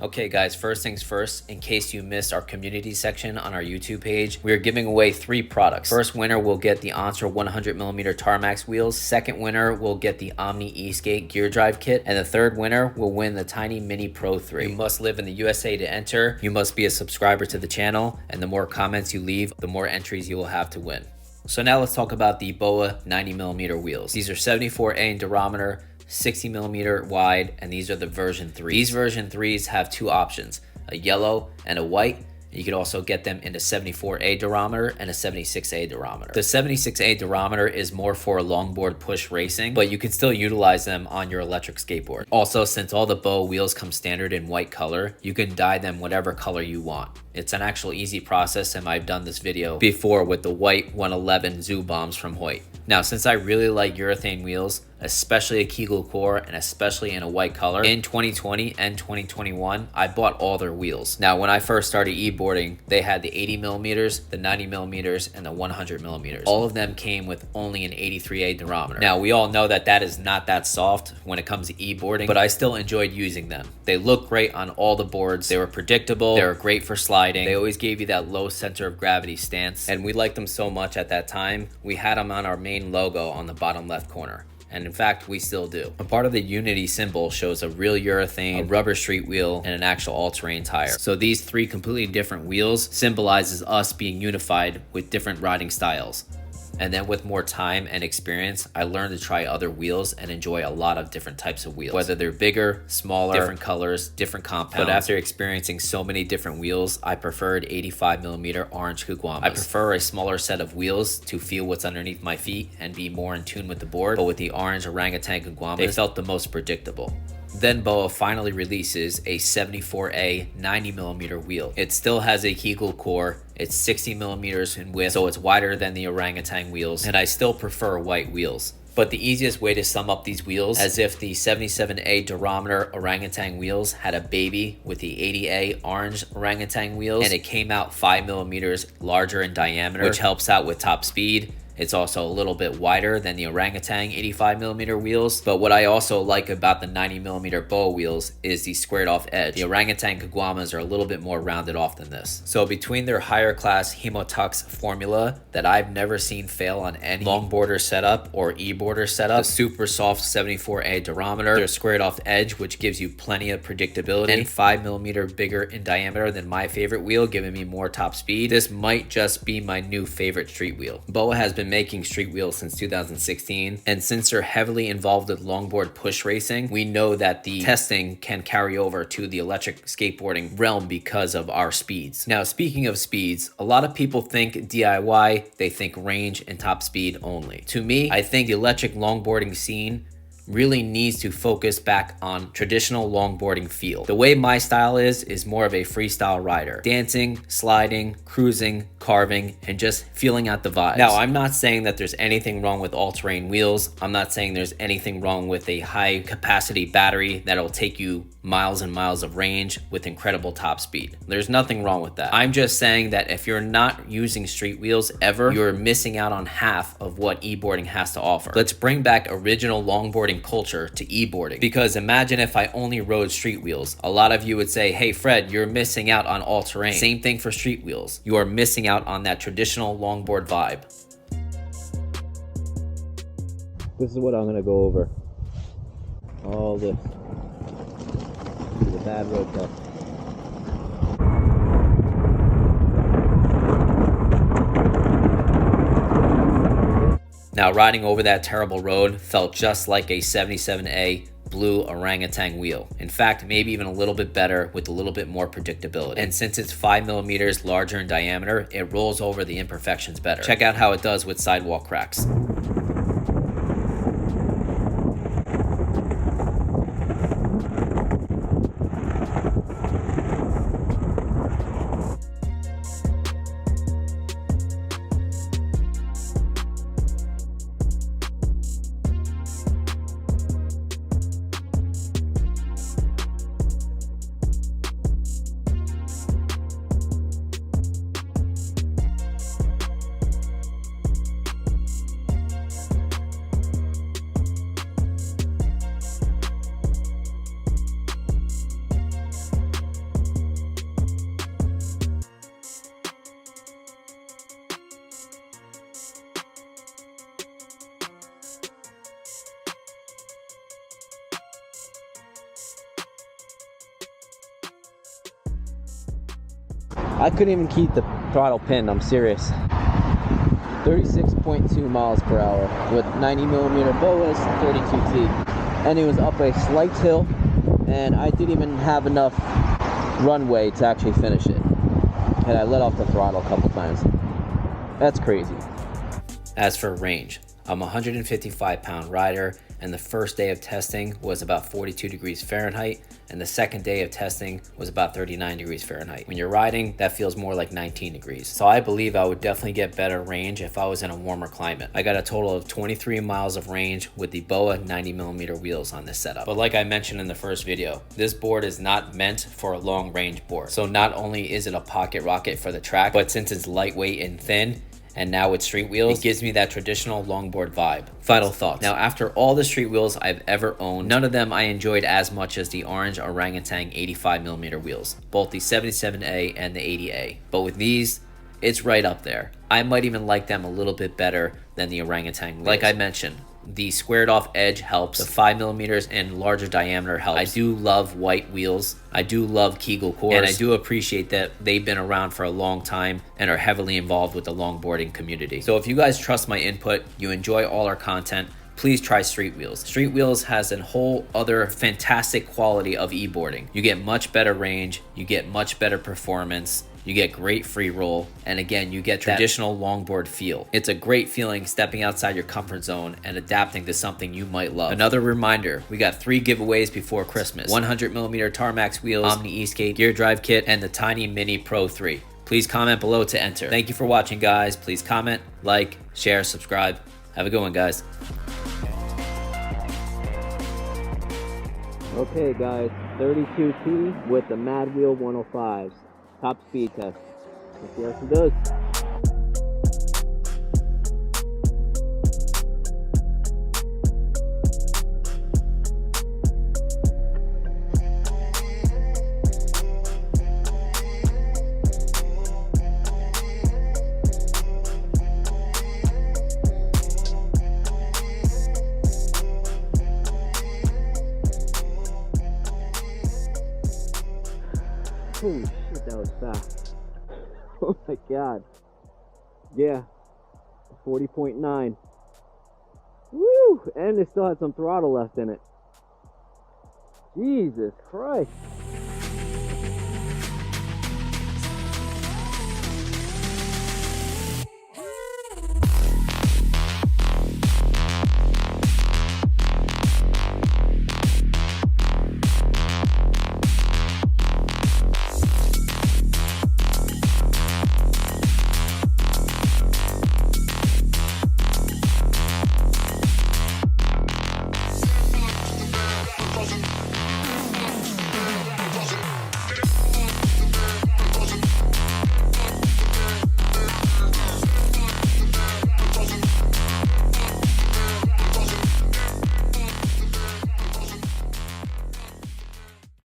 Okay guys, first things first, in case you missed our community section on our YouTube page, we are giving away 3 products. First winner will get the onsra 100mm Tarmax wheels, second winner will get the Omni E-Skate gear drive kit, and the third winner will win the Tynee Mini Pro 3. You must live in the USA to enter, you must be a subscriber to the channel, and the more comments you leave, the more entries you will have to win. So now let's talk about the BOA 90mm wheels. These are 74A in diameter, 60mm wide, and these are the version 3. These version 3s have 2 options, a yellow and a white. You could also get them in a 74A durometer and a 76A durometer. The 76A durometer is more for longboard push racing, but you can still utilize them on your electric skateboard. Also, since all the BOA wheels come standard in white color, you can dye them whatever color you want. It's an actual easy process, and I've done this video before with the white 111 Zoo Bombs from Hoyt. Now, since I really like urethane wheels, especially a Kegel core and especially in a white color, in 2020 and 2021, I bought all their wheels. Now, when I first started e-boarding, they had the 80mm, the 90mm, and the 100mm. All of them came with only an 83A durometer. Now, we all know that that is not that soft when it comes to e-boarding, but I still enjoyed using them. They look great on all the boards. They were predictable. They were great for sliding. They always gave you that low center of gravity stance, and we liked them so much at that time, we had them on our main logo on the bottom left corner. And in fact, we still do. A part of the Unity symbol shows a real urethane, a rubber street wheel, and an actual all-terrain tire. So these 3 completely different wheels symbolizes us being unified with different riding styles. And then with more time and experience, I learned to try other wheels and enjoy a lot of different types of wheels. Whether they're bigger, smaller, different colors, different compounds. But after experiencing so many different wheels, I preferred 85mm orange caguamas. I prefer a smaller set of wheels to feel what's underneath my feet and be more in tune with the board. But with the orange orangutan caguamas, they felt the most predictable. Then BOA finally releases a 74A 90mm wheel. It still has a Kegel core, it's 60mm in width, so it's wider than the orangutan wheels, and I still prefer white wheels. But the easiest way to sum up these wheels, as if the 77A durometer orangutan wheels had a baby with the 80A orange orangutan wheels, and it came out 5mm larger in diameter, which helps out with top speed. It's also a little bit wider than the orangutan 85mm wheels, but what I also like about the 90mm BOA wheels is the squared off edge. The orangutan caguamas are a little bit more rounded off than this. So between their higher class Hemotux formula that I've never seen fail on any longboarder setup or e-boarder setup, the super soft 74A durometer, their squared off edge, which gives you plenty of predictability, and 5mm bigger in diameter than my favorite wheel, giving me more top speed, this might just be my new favorite street wheel. BOA has been making street wheels since 2016, and since they're heavily involved with longboard push racing, we know that the testing can carry over to the electric skateboarding realm because of our speeds. Now, speaking of speeds, a lot of people think DIY, they think range and top speed only. To me, I think the electric longboarding scene really needs to focus back on traditional longboarding feel. The way my style is more of a freestyle rider. Dancing, sliding, cruising, carving, and just feeling out the vibes. Now, I'm not saying that there's anything wrong with all-terrain wheels. I'm not saying there's anything wrong with a high capacity battery that'll take you miles and miles of range with incredible top speed. There's nothing wrong with that. I'm just saying that if you're not using street wheels ever, you're missing out on half of what e-boarding has to offer. Let's bring back original longboarding culture to e-boarding, because imagine if I only rode street wheels. A lot of you would say, hey Fred, you're missing out on all-terrain. Same thing for street wheels. You are missing out on that traditional longboard vibe. This is what I'm gonna go over. All this. This is a bad road test. Now, riding over that terrible road felt just like a 77A blue orangutan wheel. In fact, maybe even a little bit better with a little bit more predictability. And since it's 5mm larger in diameter, it rolls over the imperfections better. Check out how it does with sidewalk cracks. I couldn't even keep the throttle pinned, I'm serious. 36.2 miles per hour with 90mm BOAs, 32T. And it was up a slight hill, and I didn't even have enough runway to actually finish it. And I let off the throttle a couple times. That's crazy. As for range, I'm a 155-pound rider, and the first day of testing was about 42 degrees Fahrenheit, and the second day of testing was about 39 degrees Fahrenheit. When you're riding, that feels more like 19 degrees. So I believe I would definitely get better range if I was in a warmer climate. I got a total of 23 miles of range with the BOA 90mm wheels on this setup. But like I mentioned in the first video, this board is not meant for a long range board. So not only is it a pocket rocket for the track, but since it's lightweight and thin, and now with street wheels, it gives me that traditional longboard vibe. Final thoughts. Now, after all the street wheels I've ever owned, none of them I enjoyed as much as the orange orangatang 85mm wheels, both the 77A and the 80A. But with these, it's right up there. I might even like them a little bit better than the orangatang wheels. Like I mentioned, the squared off edge helps. The 5mm and larger diameter helps. I do love white wheels. I do love Kegel cores. And I do appreciate that they've been around for a long time and are heavily involved with the longboarding community. So if you guys trust my input, you enjoy all our content, please try Street Wheels. Street Wheels has a whole other fantastic quality of e-boarding. You get much better range, you get much better performance, you get great free roll, and again, you get traditional longboard feel. It's a great feeling stepping outside your comfort zone and adapting to something you might love. Another reminder, we got 3 giveaways before Christmas: 100mm Tarmax wheels, Omni eSkate gear drive kit, and the Tynee Mini Pro 3. Please comment below to enter. Thank you for watching, guys. Please comment, like, share, subscribe. Have a good one, guys. Okay, guys, 32T with the Mad Wheel 105s. Top speed test. Let's see how she does. Holy shit, that was fast. Oh my god. Yeah. 40.9. Woo! And it still had some throttle left in it. Jesus Christ.